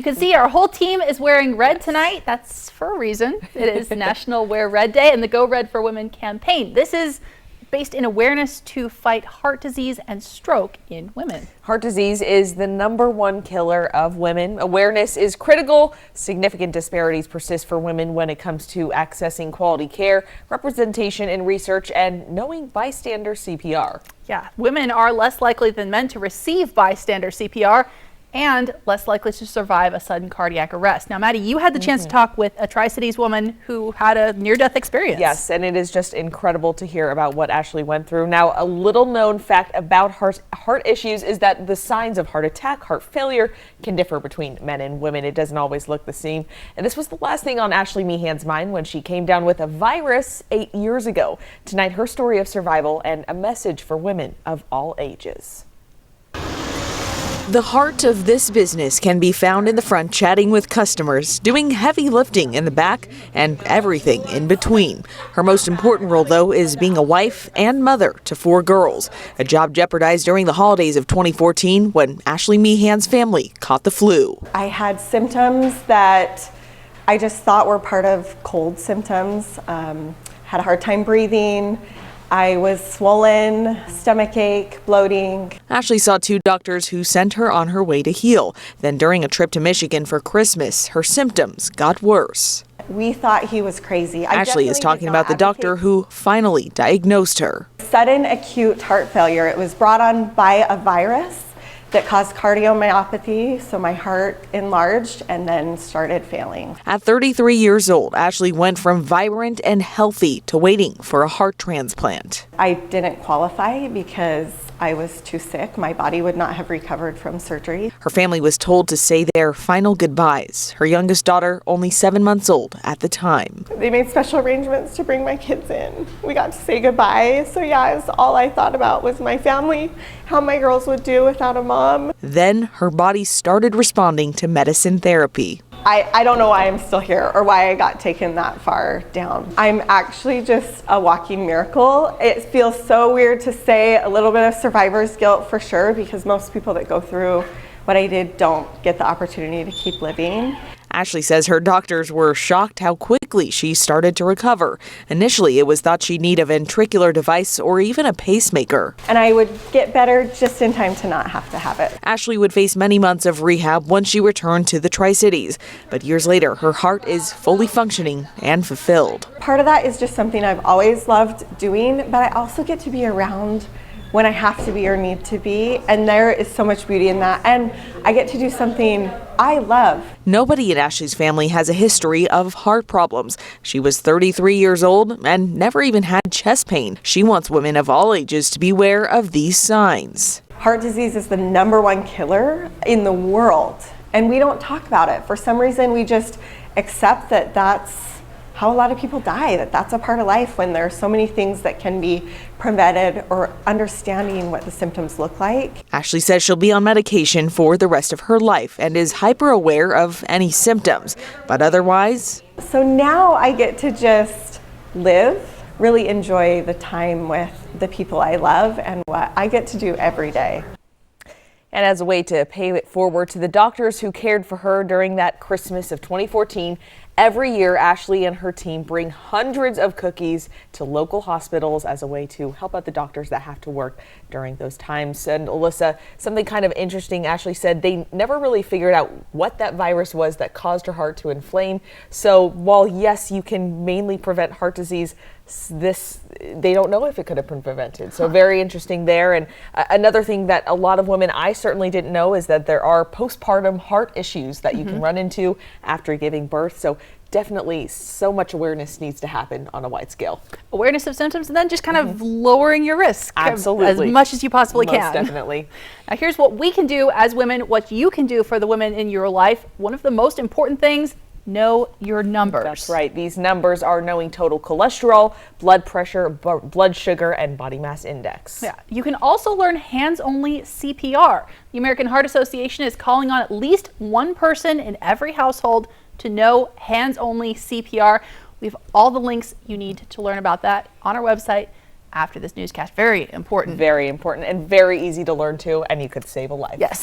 You can see our whole team is wearing red tonight. That's for a reason. It is National Wear Red Day and the Go Red for Women campaign. This is based in awareness to fight heart disease and stroke in women. Heart disease is the #1 killer of women. Awareness is critical. Significant disparities persist for women when it comes to accessing quality care, representation in research, and knowing bystander CPR. Yeah, women are less likely than men to receive bystander CPR and less likely to survive a sudden cardiac arrest. Now, Maddie, you had the chance to talk with a Tri-Cities woman who had a near-death experience. Yes, and it is just incredible to hear about what Ashley went through. Now, a little known fact about heart issues is that the signs of heart attack, heart failure can differ between men and women. It doesn't always look the same. And this was the last thing on Ashley Meehan's mind when she came down with a virus 8 years ago. Tonight, her story of survival and a message for women of all ages. The heart of this business can be found in the front chatting with customers, doing heavy lifting in the back, and everything in between. Her most important role, though, is being a wife and mother to 4 girls, a job jeopardized during the holidays of 2014 when Ashley Meehan's family caught the flu. I had symptoms that I just thought were part of cold symptoms. Had a hard time breathing. I was swollen, stomach ache, bloating. Ashley saw 2 doctors who sent her on her way to heal. Then during a trip to Michigan for Christmas, her symptoms got worse. We thought he was crazy. Ashley is talking about the doctor who finally diagnosed her. Sudden acute heart failure. It was brought on by a virus that caused cardiomyopathy, so my heart enlarged and then started failing. At 33 years old, Ashley went from vibrant and healthy to waiting for a heart transplant. I didn't qualify because I was too sick. My body would not have recovered from surgery. Her family was told to say their final goodbyes. Her youngest daughter, only 7 months old at the time. They made special arrangements to bring my kids in. We got to say goodbye. So yeah, it's all I thought about was my family, how my girls would do without a mom. Then her body started responding to medicine therapy. I don't know why I'm still here or why I got taken that far down. I'm actually just a walking miracle. It feels so weird to say, a little bit of survivor's guilt for sure, because most people that go through what I did don't get the opportunity to keep living. Ashley says her doctors were shocked how quickly she started to recover. Initially, it was thought she'd need a ventricular device or even a pacemaker. And I would get better just in time to not have to have it. Ashley would face many months of rehab once she returned to the Tri-Cities. But years later, her heart is fully functioning and fulfilled. Part of that is just something I've always loved doing, but I also get to be around when I have to be or need to be, and there is so much beauty in that, and I get to do something I love. Nobody in Ashley's family has a history of heart problems. She was 33 years old and never even had chest pain. She wants women of all ages to be aware of these signs. Heart disease is the #1 killer in the world, and we don't talk about it. For some reason, we just accept that that's how a lot of people die, that's a part of life when there are so many things that can be prevented, or understanding what the symptoms look like. Ashley says she'll be on medication for the rest of her life and is hyper aware of any symptoms, but otherwise. So now I get to just live, really enjoy the time with the people I love and what I get to do every day. And as a way to pay it forward to the doctors who cared for her during that Christmas of 2014, every year Ashley and her team bring hundreds of cookies to local hospitals as a way to help out the doctors that have to work during those times. And Alyssa, something kind of interesting, Ashley said they never really figured out what that virus was that caused her heart to inflame. So while yes, you can mainly prevent heart disease, they don't know if it could have been prevented. So very interesting there. And another thing that a lot of women, I certainly didn't know, is that there are postpartum heart issues that you can run into after giving birth. So definitely so much awareness needs to happen on a wide scale. Awareness of symptoms and then just kind of lowering your risk. Absolutely. As much as you possibly can. Most definitely. Now here's what we can do as women, what you can do for the women in your life. One of the most important things, know your numbers. That's right. These numbers are knowing total cholesterol, blood pressure, blood sugar, and body mass index. Yeah. You can also learn hands-only CPR. The American Heart Association is calling on at least one person in every household to know hands-only CPR. We have all the links you need to learn about that on our website after this newscast. Very important. Very important and very easy to learn too, and you could save a life. Yes.